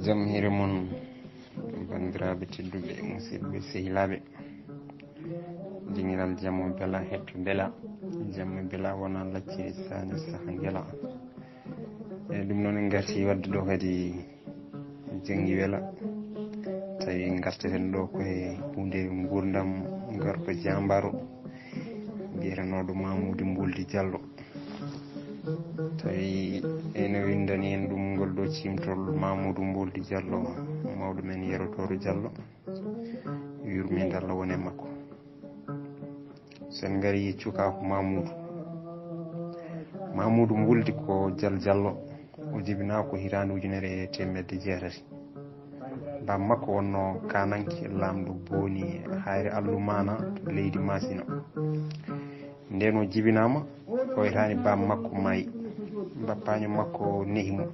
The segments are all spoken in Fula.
Jamhire mon bandiraɓe tedduɓe musidɓe sehilaɓe jingiral jamma bela hetto bela jamma bela wona lacciri sani saaha guela e ɗum noon en garti wadde ɗo kadi janggi wela tawi garteten ɗo koye hunde gurdam garko jambaro mbiyetenoɗo Mamoudou Mboldi Diallo tawi ene windani en ɗum ngol ɗo cimtol Mamoudou Mboldi Diallo mawɗo men Yerotoro Diallo yurmede Allah wone makko. sen gari cukako Mamoudou Mboldi ko Diallo o jibina ko hitande 1980 bam makko wonno kananke lamɗo booni hayre allumana to leydi Masina nden o jibinama o hitani bam makko maayi bappaño makko nehimo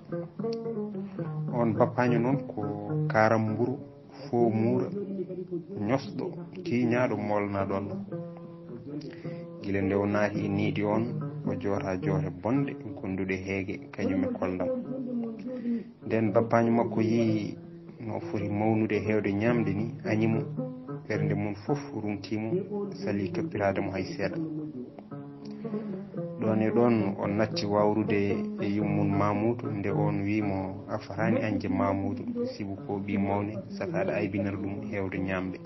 on bappaño noon ko karamburu fo muura ñosɗo tiñaɗo molnaɗo Allah guila nde o naati e niidi on o joota joote bonde gonduɗe heege kañum e koldam nden bappaño makko yii no foti mawnude hewde ñamde ni añimo ɓernde mum fof rumtimo sali toppirademo hay seeɗa ɗon e ɗon o natti wawrude e yummum Mamoudou nde on wimo a fatani anje Mamoudou sibu ko ɓi mawne saka aɗa aybinara ɗum hewde ñamde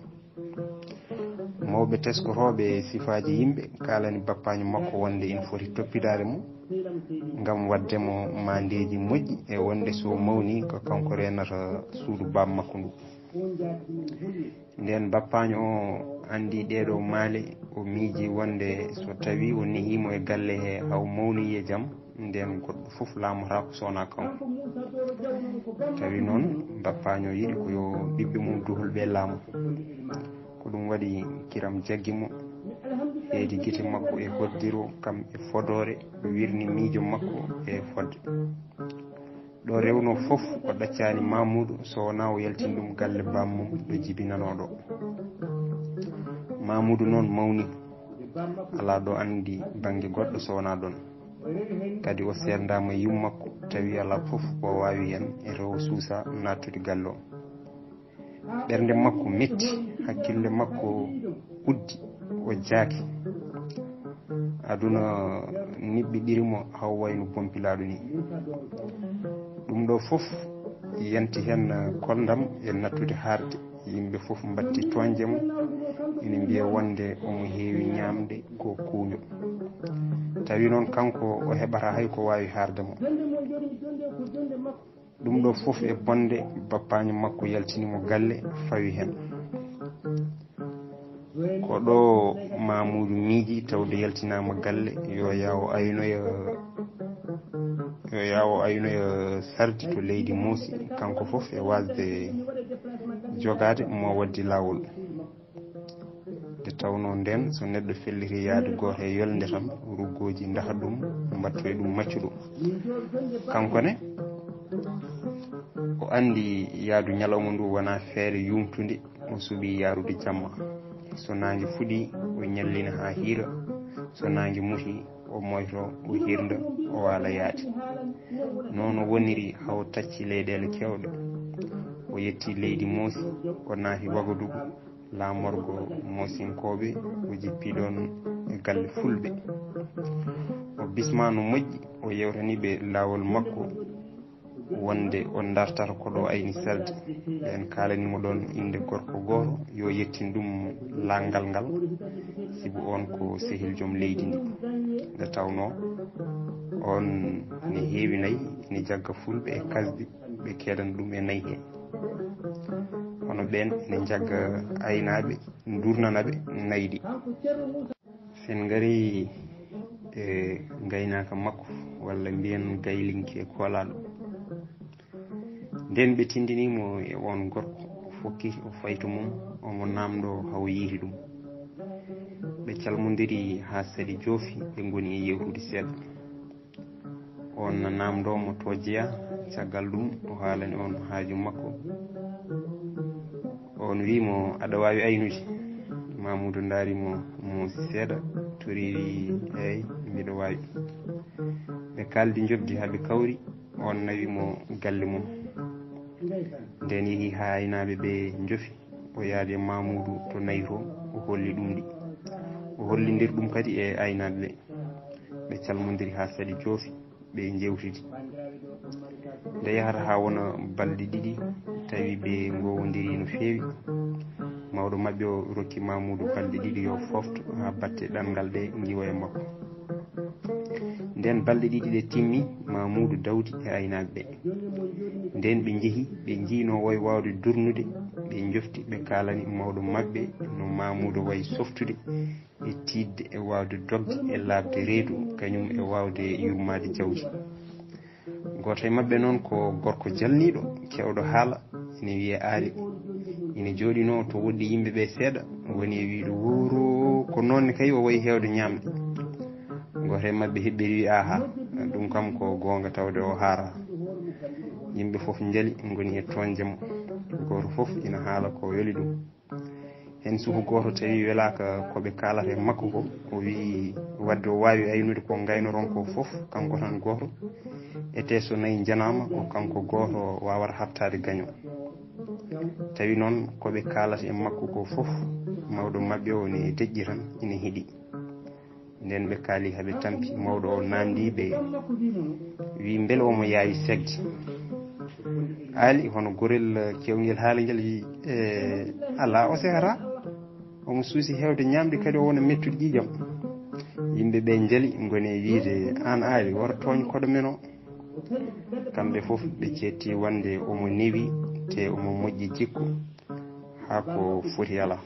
mawɓe teskotoɓe sifaji yimɓe kalani bappaño makko wonde ina foti toppitade mo ngam waddemo mandeji moƴƴi e wonde so mawni ko kanko renata suudu bam makko ndu nden bappaño o andi ɗeɗo maale o miiji wonde so tawi o nehimo e galle he haw mawni e jaam nden goɗɗo foof laamotako ko sowona kanko tawi noon bappaño yiɗi ko yo ɓiɓɓe mum duholɓe laamu ko ɗum waɗi kiram jaggimo heedi guite makko e hoddiro kam e fodore wirni miijo makko e fodde ɗo rewno fof o ɗaccani Mamoudou so wona o yaltini ɗum galle bammum ɗo jibinanoɗo Mamoudou noon mawni ala ɗo andi banggue goɗɗo so wona ɗon kadi o serdama e yummakko tawi ala fof o wawi hen e rewo suusa nattude galle o ɓernde makko metti hakkille makko uddi o jaaki aduna niɓɓi ɗirimo haw wayno bompilaɗo ni ɗum ɗo fof yanti hen koldam e nattude harde yimɓe fof batti toñjemo ina mbiya wonde omo heewi ñamde ko kuuño tawi noon kanko o heɓata hay ko wawi hardemo ɗum ɗo fof e bonde bappaño makko yaltinimo galle fawi hen ko ɗo Mamoudou miiji tawde yaltinama galle yo yawo aynoya sardi to leydi Mossi kanko foof e wasde jogade mo waddi lawol nde tawno nden so neɗɗo felliti yaade goto e yolde tan ruggoji daha ɗum mbatto e ɗum maccuɗo kanko ne o andi yaadu ñalawma ndu wona feere yumtude o suuɓi yarude jamma so nangue fuɗi o ñallina ha hiira so nangue muti o moyto o hirda o waala yaade noon o woniri haw tacci leyɗele kewɗe o yetti leydi Mossi o naati Wagadugu laamorgo Mossinkoɓe o jippi ɗon e galle fulɓe o bisma no moƴƴi o yewtaniɓe lawol makko wonde on dartata ko ɗo ayni sardi ɓen kalanimo ɗon inde gorko goto yo yettin ɗum langal ngal sibu on ko sehil joom leydi ndi nde tawno on ne heewi nayyi ene jagga fulɓe e kasɗi ɓe keɗana ɗum e nayyi he hono ɓen ene jagga aynaɓe durnanaɓe nayyi ɗi sen gari e gaynaka makko walla mbiyen gaylinki e kolaɗo nden ɓe tindinimo e on gorko o fokki o fayto mum omo namdo haw yiiti ɗum ɓe calmodiri ha saaɗi joofi ɓe goni e yewtude seeɗa on namdomo to jeeya caggal ɗum o haalani on haaju makko on wimo aɗa wawi aynude Mamoudou daarimo Mossi seeɗa tori eyyi mbiɗa wawi ɓe kaldi jobdi haaɓe kawri on nawimo galle mum nden yeehi ha aynaɓe ɓe jofi o yaade Mamoudou to nayi to o holli ɗum ɗi o hollidir ɗum kadi e aynaɓe ɓe calmodiri ha saɗi joofi ɓe jewtidi nde yahata ha wona balɗe ɗiɗi tawi ɓe gowodiri no feewi mawɗo mabɓe o rokki Mamoudou balɗe ɗiɗi yo fofto ha batte ɗangal ɗe giwa e makko nden balɗe ɗiɗi ɗe timmi Mamoudou dawdi e aynaɓe ɓe nden ɓe jeehi ɓe jiino woy wawde durnude ɓe jofti ɓe kalani mawɗo mabɓe no Mamoudou wayi softude e tidde e wawde dogde e labde reedu kañum e wawde yurmade jawdi goto e mabɓe noon ko gorko jalniɗo kewɗo haala ene wiye Ali ine jooɗino to woɗɗi yimɓeɓe seeɗa woni e wiide wuro ko nonne kay o wayi hewde ñamde goto e mabɓe heɓɓiri wi aha ɗum kam ko gonga tawde o haara yimɓe foof jaali goni e toñde mo goto foof ina haala ko weeli ɗum hen suku goto tawi welaka koɓe kalata e makko ko o wi wadde o wawi aynude ko gaynoron ko foof kanko tan goto ete so nayi janama ko kanko goto wawata habtade gaño tawi noon koɓe kalata e makko ko foof mawɗo mabɓe o ne deƴƴi tan ina hiiɗi nden ɓe kaali haɓe tampi mawɗo o namdi ɓe wi beele omo yaawi segde Ali hono gorel kewngel haala ngel wi ala o sehata omo suusi hewde ñamde kadi o wona mettude ƴiƴam yimɓeɓe jaali goni e wiide an Ali woto tooñ koɗo men o kamɓe foof ɓe cetti wonde omo newi te omo moƴƴi jikku ha ko foti ala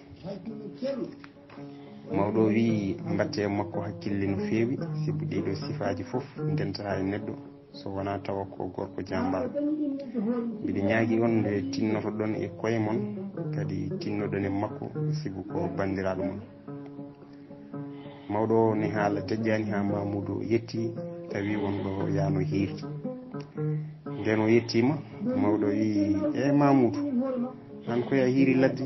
mawɗo wi mbatte makko hakkille no feewi sibu ɗiɗo sifaji foof dentata e neɗɗo so wona tawa ko gorko jambal mbiɗa ñaagui on nde tinnoto ɗon e koye mon kadi tinnoɗon e makko sibu ko bandiraɗo mon mawɗo o ne haala deƴƴani ha Mamoudou yetti tawi wonɗo yaano hiirti nden o yettima mawɗo wi Mamoudou an koye a hiiri ladde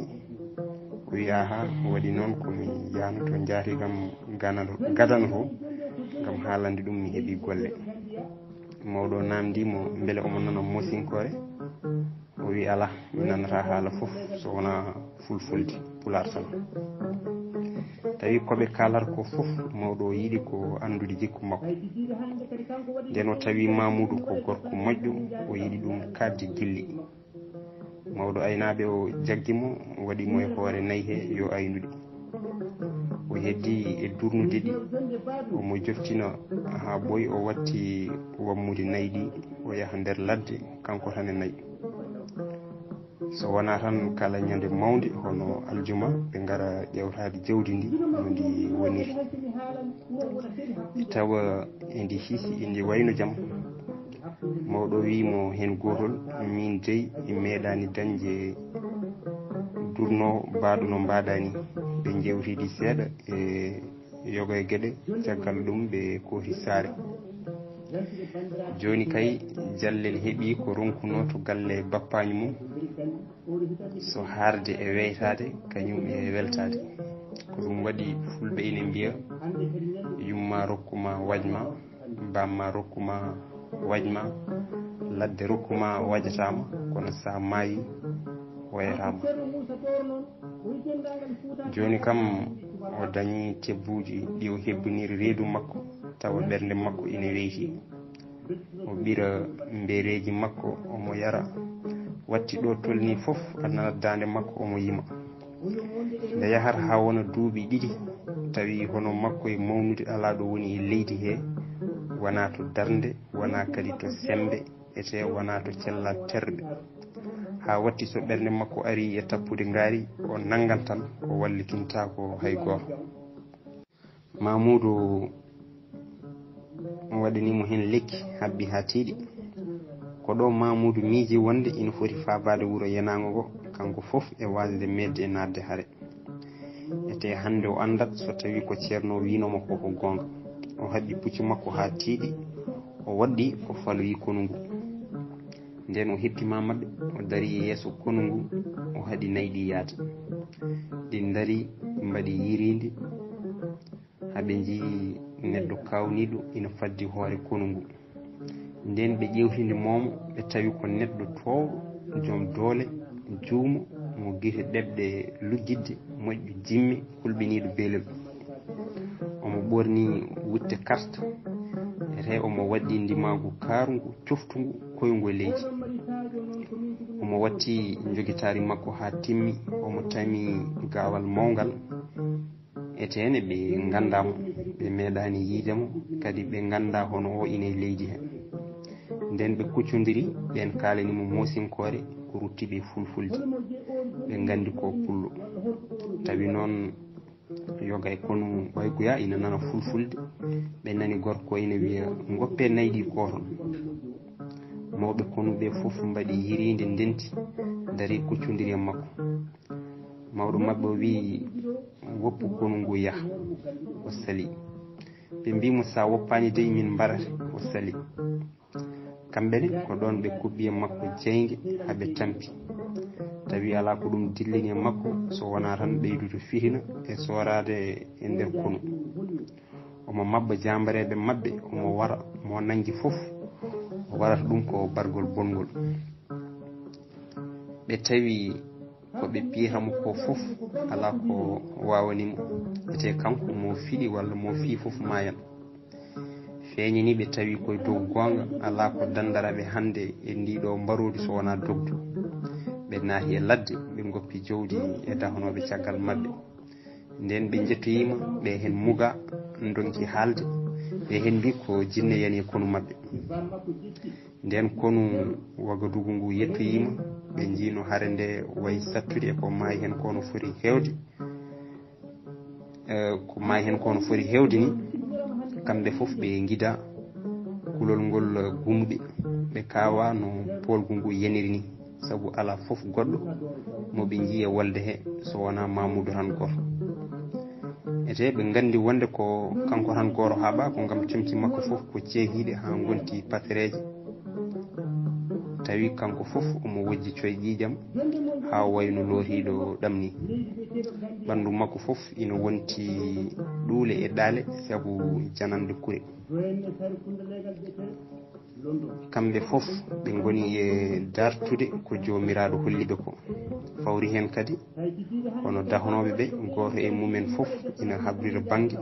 o wi aha waɗi noon komi yano to jaati kam gadano to gam haalande ɗum mi heeɓi golle mawɗo namdimo beele omo nana mosinkore o wi ala mi nanata haala foof so wona fulfulde pular tan tawi koɓe kalata ko foof mawɗo yiiɗi ko andude jikku makko nden o tawi Mamoudou ko gorko moƴƴo o yiiɗi ɗum kadde gilli mawɗo aynaɓe o jaggimo waɗimo e hoore nayyi he yo aynude o heddi e durnude ɗi omo joftina ha ɓooyi o watti wammude nayyi ɗi o yaha nder ladde kanko tan e nayyi so wona tan kala ñande mawde hono aljuma ɓe gara ƴewtade jawdi ndi no ndi woniri tawa endi hiisi endi wayno jaam mawɗo wimo hen gotol min deyi mi meeɗani dañde durno mbaɗo no mbaɗani ɓe jewtidi seeɗa e yoga e gueɗe caggal ɗum ɓe kooti saare joni kay jallel heeɓi ko ronkuno to galle bappaño mum so harde e weytade kañum e weltade ko ɗum waɗi fulɓe ina mbiya yumma rokkuma wajma bamma rokkuma wajma ladde rokkuma wajatama kono sa maayi wayatama joni kam o dañi tebbuji ɗi o hebbiniri reedu makko tawa ɓernde makko ina weyti o ɓira mbereji makko omo yara watti ɗo tolni foof adnana dande makko omo yima nde yahata ha wona duuɓi ɗiɗi tawi hono makko e mawnude ala ɗo woni e leydi he wona to darde wona kadi to sembe ete wona to cella terɓe ha watti so ɓernde makko ari e tappude ngaari o nangan tan o wallikinta ko hay goto Mamoudou waɗanimo hen lekki habbi ha tiiɗi ko ɗo Mamoudou miiji wonde ina foti fabade wuuro yenago ngo kanko foof e wasde medde e nadde haare ete hande o andat so tawi ko ceerno winomo koko gonga o haɓɓi puccu makko ha tiiɗi o waɗɗi o faloyi konu ngu nden o heppima mabɓe o dari e yeeso konu ngu o haɗi nayyi ɗi yaade ɗi dari mbaɗi yirindi haɓe jii neɗɗo kawniɗo ina faddi hoore konu ngu nden ɓe ƴewtinde momo ɓe tawi ko neɗɗo towɗo mom doole juumo mo gite debde lujjidde moƴƴu jimmi hulɓiniɗo beelel omo ɓorni wutte carte ete omo waɗi ndimagu kaarugu coftugu koyngu e leydi omo watti jogitari makko ha timmi omo tami gawal mawgal etene ɓe gandamo ɓe meeɗani yiidemo kadi ɓe ganda hono o ine leydi he nden ɓe kuccodiri ɓen kalanimo mosinkore ko ruttiɓe fulfulde ɓe gandi ko pullo tawi noon yoga e konu ɓayguya ina nana fulfulde ɓe nani gorko ina wiya goppe nayɗi koton mawɓe konuɓe fof mbaɗi yirinde ndenti dari kuccodiri e makko mawɗo mabɓe o wi woppu konu ngu yaha o sali ɓe mbimo sa woppani dey min mbaɗate o sali kamɓene ko ɗon ɓe kubbi e makko jeygue haɓe tampi tawi ala ko ɗum dillini e makko so wona tan ɓeydude fihina e sorade e nder konu omo mabba jambareɓe mabɓe omo wara mo nangi fof o warata ɗum ko bargol bongol ɓe tawi ko ɓe piyatamo ko fof ala ko wawanimo ete kanko mo fiɗi walla mo fi fof mayan feeñini ɓe tawi koye dow gonga ala ko dandaraɓe hande e ndiɗo mbarodi so wona dogdu ɓe naahi e ladde ɓe goppi jawdi e dahanoɓe caggal mabɓe nden ɓe jettoyima ɓe hen muga donki haalde ɓe hen mbi ko jinne yani e konu mabɓe nden konu Wagadugu ngu yettoyima ɓe jiino hare nde wayi sattude ko maayi hen kono foti hewde ko maayi hen kono foti hewde ni kamɓe fof ɓe guida kulol ngol gumɓe ɓe kawa no polgu ngu yeniri ni saabu ala fof goɗɗo moɓe jiiya wolde he so wona Mamoudou tan goto ete ɓe gandi wonde ko kanko tan goto haaɓa ko gam comci makko fof ko ceehiɗe ha gonti patereje tawi kanko fof omo wojji coye ƴiƴam ha wayno lootiɗo ɗam ni ɓandu makko fof ina wonti ɗuule e ɗaale saabu janande kure kamɓe fof ɓe goni e dartude ko jomiraɗo holliɓe ko fawri hen kadi hono dahanoɓe ɓe goto e mumen fof ina habrira banggue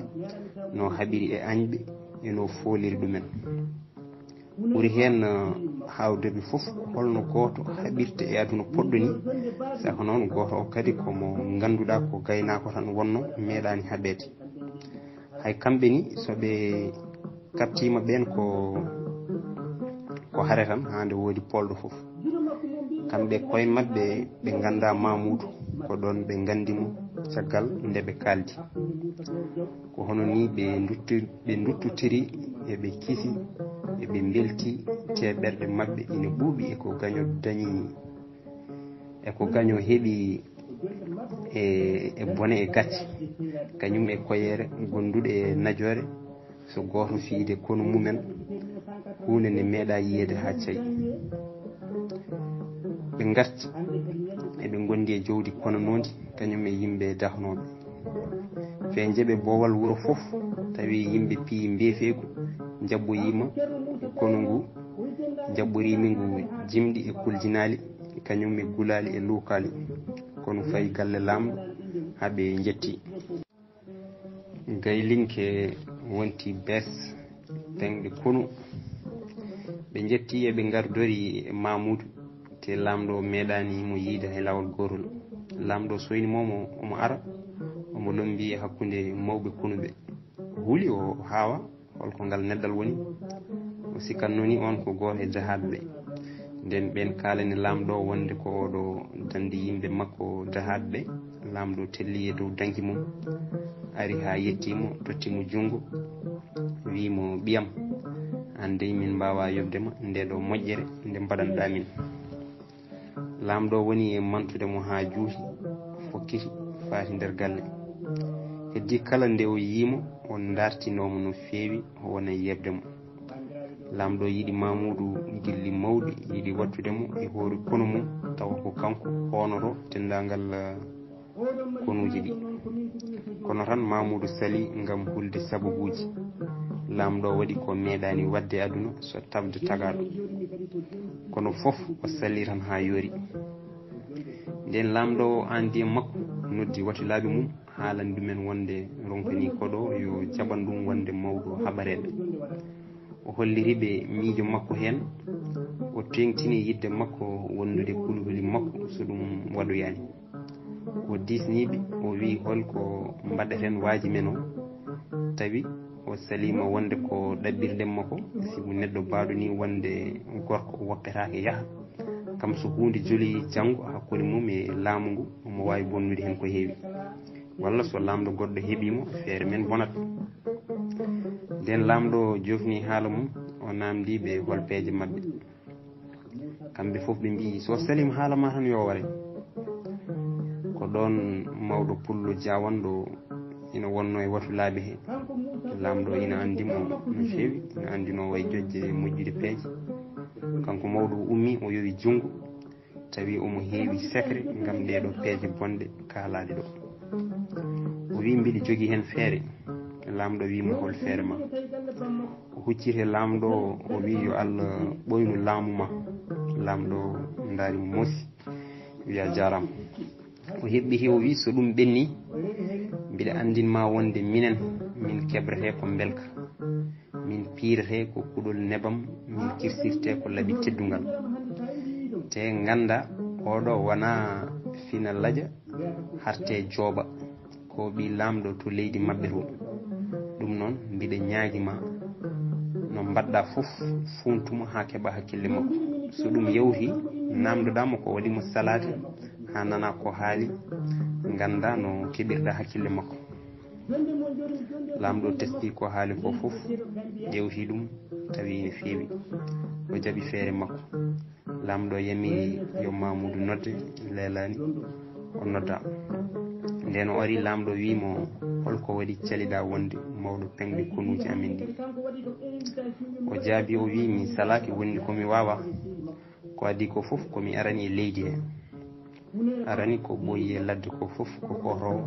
no haɓiri e añɓe eno foliri ɗumen ɓuuri hen hawdeɓe fof holno goto haɓirte e aduna poɗɗo ni saka noon goto o kadi komo ganduɗa ko gaynako tan wonno meeɗani haɓede hay kamɓe ni soɓe kabtima ɓen ko haare tan hande woodi polɗo fof kamɓe koye mabɓe ɓe ganda Mamoudou ko ɗon ɓe gandimo caggal nde ɓe kaldi ko hono ni ɓe duttutiri eɓe kiisi eɓe belti teɓerɗe mabɓe ina ɓuuɓi eko gaño dañi eko gaño heeɓi e bone e gacce kañum e koyere gonduɗe e najore so goto fiide kono mumen hunde nde meeɗa yiyede ha cayi ɓe garti eɓe gondi e jawdi kono nondi kañum e yimɓe dahnoɓe fe jeeɓe boowal wuuro fof tawi yimɓe piyi mbefeegu jabboyima e kono ngu jabborimi ngu jimɗi e kuljinali kañum e gulali e luukali kono fayi galle lamɗo haɓe jetti gaylinke wonti bes penɗe konu ɓe jetti eɓe gardori e Mamoudou te lamɗo meeɗani mo yiida e lawol gorol lamɗo soyni momo omo ara omo lombi e hakkude mawɓe konuɓe huuli o haawa holko ngal neɗɗal woni o sikanno ni on ko goto e jahaɓe ɓe nden ɓen kalani lamɗo wonde ko oɗo dandi yimɓe makko jahaɓe ɓe lamɗo telli e dow danki mum ari ha yettimo tottimo junggo wimo ɓiyam hande min mbawa yobdema nde ɗo moƴƴere nde mbaɗanɗa min lamɗo woni e mantude mo ha juuti fokkiti faati nder galle heddi kala nde o yimo on dartinomo no feewi wona yebdemo lamɗo yiiɗi Mamoudou gilli mawɗi yiiɗi wattudemo e hoori kono mum tawa ko kanko honoto dendagal konuji ɗi kono tan Mamoudou sali ngam hulde sababuji lamɗo waɗi ko meeɗani wadde aduna so tabde tagaɗo kono fof o salli tan ha yoori nden lamɗo andi e makko noddi watulaɓe mum haalandi ɗumen wonde ronkani koɗo yo jaɓan ɗum wonde mawɗo haɓareɓe o holliriɓe miijo makko hen o tengtini yidde makko wondude kulhuli makko so ɗum waɗoyani o disniɓe o wi holko mbaɗeten waaji men o tawi o salima wonde ko ɗaɓɓirɗen makko sibu neɗɗo baɗo ni wonde gorko o woppetake yaaha kam so hunde joli janggo hakkude mum e laamu ngu omo wawi bonnude hen ko heewi walla so lamɗo goɗɗo heeɓimo feere men bonat nden lamɗo jofni haala mum o namdiɓe holpeeje mabɓe kamɓe foof ɓe mbi so salima haala ma tan yo ware ko ɗon mawɗo pullo jawanɗo ina wonno e watulaɓe he lamɗo ina andimo no fewi ina andino way jojje moƴƴude peeje kanko mawɗo ummi o yowi junggo tawi omo heewi secret ngam ɗeɗo peeje bonɗe kaalaɗe ɗo o wi mbiɗi jogui hen feere lamɗo wimo hol feere ma o huccite lamɗo o wi yo Allah ɓoynu laamu ma lamɗo daarimo moosi wiya jarama o heɓɓiti o wi so ɗum ɓenni mbiɗa andinma wonde minen min kebrete ko belka min piirete ko kuɗol nebam min kirsirte ko laaɓi teddugal te ganda oɗo wona fina laaƴa harte jooɓa ko ɓi lamɗo to leydi mabɓe to ɗum noon mbiɗa ñaaguima no mbaɗɗa foof funtuma ha keeɓa hakkille makko so ɗum yawti namdoɗamo ko waɗimo salade ha nana ko haali ganda no keɓirɗa hakkille makko lamɗo testi ko haali ko foof ƴewti ɗum tawi ne feewi o jaaɓi feere makko lamɗo yami yo Mamoudou nodde leelani o nodda nden o ari lamɗo wimo holko waɗi caliɗa wonde mawɗo pengɗe konuji amen ɗi o jaabi o wi mi salaki wonni komi wawa ko addi ko foof komi arani e leydi he arani ko ɓooyi e ladde ko foof ko korowo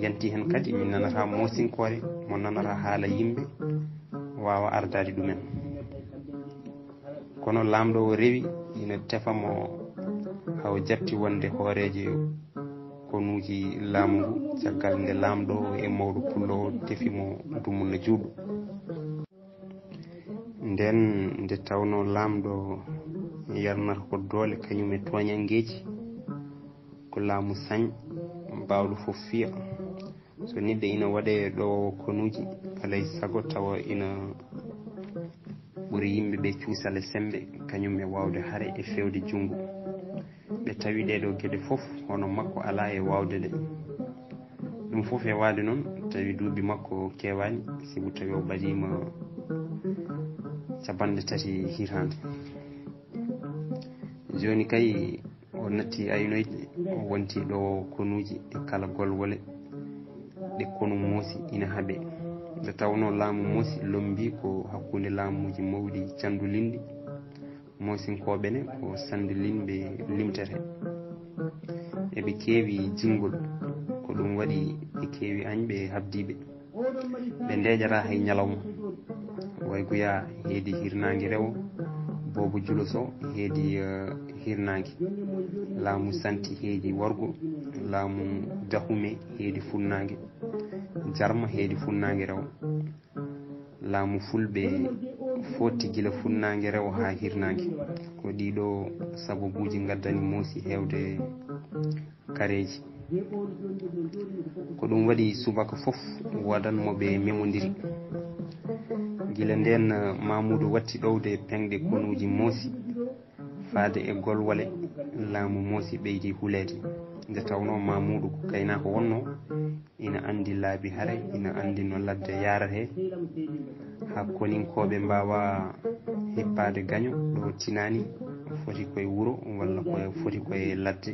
yanti hen kadi mi nanata mosinkore mo nanata haala yimɓe wawa ardade ɗumen kono lamɗo o rewi ina tefamo haw jatti wonde hooreje konuji laamu ngu caggal nde lamɗo e mawɗo pullo o tefimo dumunna juuɗo nden nde tawno lamɗo yarnata ko doole kañum e toñangueji ko laamu sañ mbawɗo foof fiya so neɗɗo ina waɗe ɗo konuji alay saago tawa ina ɓuuri yimɓeɓe cuusale sembe kañum e wawde haare e fewde junggo ɓe tawi ɗeɗo gueɗe foof hono makko ala e wawde ɗe ɗum foof e waade noon tawi duuɓi makko kewani sibu tawi o ɓaɗima capanɗe tati hitande joni kay o natti aynoyde o wonti ɗo konuji e kala golwole ɗe konu moosi ina haaɓe nde tawno laamu moosi lombi ko hakkude laamuji mawɗi candulindi moosinkoɓene ko sandulinɓe limtete eɓe keewi jingol ko ɗum waɗi ɓe keewi añɓe habdiɓe ɓe ndeƴata hay ñalawma way goya heedi hirnangue rewo bobo julo sow heedi hirnangue laamu santi heedi worgo laamu dahume heedi funnangue jarma heedi funnangue rewo laamu fulɓe fotti gila funnangue rewo ha hirnangue ko ɗiɗo sababuji gaddani moosi hewde kareji ko ɗum waɗi subaka foof wodanmoɓe memodiri gila nden Mamoudou watti ɗowde pengɗe konuji moosi faade e golwale laamu moosi ɓeydi hulede nde tawno Mamoudou ko gaynako wonno ina andi laabi haare ina andi no ladde yarate ha koninkoɓe mbawa hippade gaño ɗo tinani foti koye wuuro walla koye foti koye ladde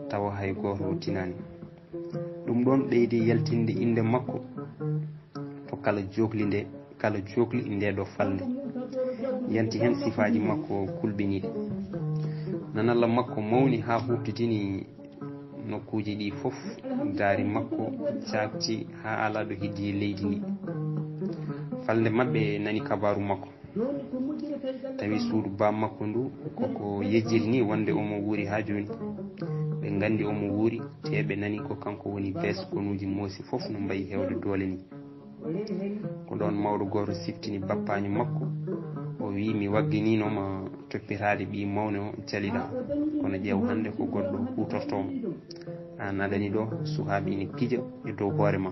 tawa hay goto tinani ɗum ɗon ɓeydi yaltinde inde makko to kala jokli nde ɗo falde yanti hen sifaji makko kulɓiniɗe nanalla makko mawni ha huftidini nokkuji ɗi fof daari makko caakti ha ala ɗo heddi leydi ndi. Falde mabɓe nani kabaru makko, tawi suudu ba makko ndu koko yejjiri ni wonde omo wuuri ha joni. Ɓe gandi omo wuuri te ɓe nani ko kanko woni bes konuji Mosi fof no mbayi hewde doole ni. Ko ɗon mawɗo goto siftini bappaño makko, o wi mi waggininoma toppitade ɓi mawne o jaliɗa, kono ƴeew hande ko goɗɗo hutortomo, an aɗani ɗo sukaɓe ina pija e dow hoore ma.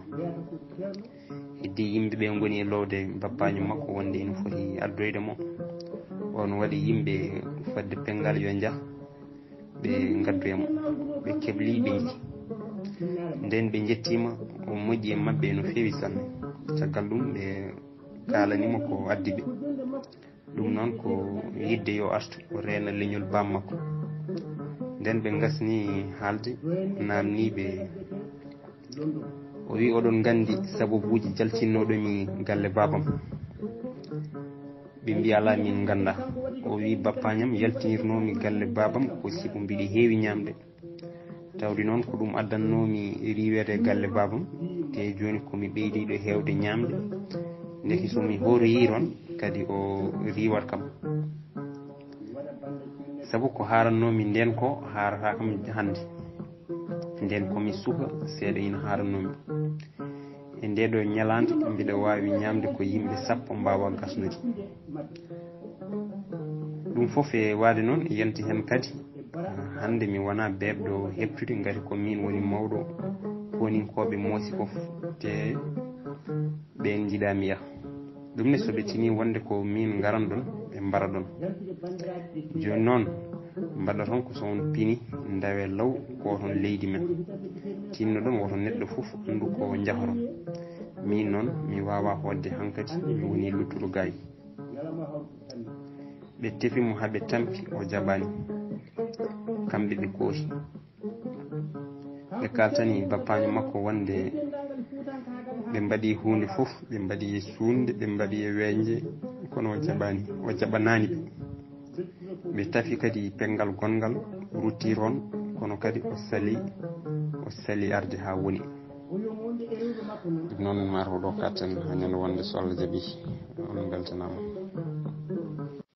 Heddi yimɓeɓe goni e lowde bappaño makko wonde ina foti addoyde mo. On waɗi yimɓe fodde pengal yo jah ɓe gaddoyamo, ɓe kebli ɓe jii. Nden ɓe jettima o moƴƴi e mabɓe no fewi sanne. Caggal ɗum ɓe kalanimo ko addi ɓe. Ɗum noon ko yidde yo artu o reena leñol bam makko. Nden ɓe gasni haalde namniɓe, o wi oɗon gandi sababuji jaltinnoɗomi galle babam. Ɓe mbi ala min ganda. O wi bappañam yaltinirnomi galle babam ko sibu mbiɗi heewi ñamde, tawde noon ko ɗum addannomi riwede galle babam, te joni komi ɓeydiɗo hewde ñamde, ndeki somi horoyi toon kadi o riwat kam. Sabu ko harannomi nden ko harata kam hande, nden komi suka seeɗa ina harannomi. E nde ɗo ñalande mbiɗa wawi ñamde ko yimɓe 10 mbawa gasnude. Ɗum fof e waade noon yanti hen kadi hande mi wona beɓɗo heptude ngati ko min woni mawɗo foninkoɓe Mosi fof, te ɓen jiɗami yaha. ɗum ne soɓe tini wonde ko min garan ɗon ɓe mbara ɗon. Joni noon mbaɗa toon ko so on pini dawe law ko toon leydi men, tinno ɗon woto neɗɗo fof andu ko jahoron. Min noon mi wawa hodde hankkadi mi woni luttuɗo gayi. ɓe tefimo haɓe tampi o jaɓani, kamɓe ɓe kooti. ɓe kaltani bappaño makko wonde ɓe mbaɗi hunde fof, ɓe mbaɗi suunde, ɓe mbaɗi e weeñde, kono o jaɓani, o jaɓanani ɓe. ɓe tafi kadi pengal gongal rutti toon, kono kadi o sali arde ha woni. ɗum noon mataw ɗo katten ha ñande wonde so Allah jaaɓi. On beltanama.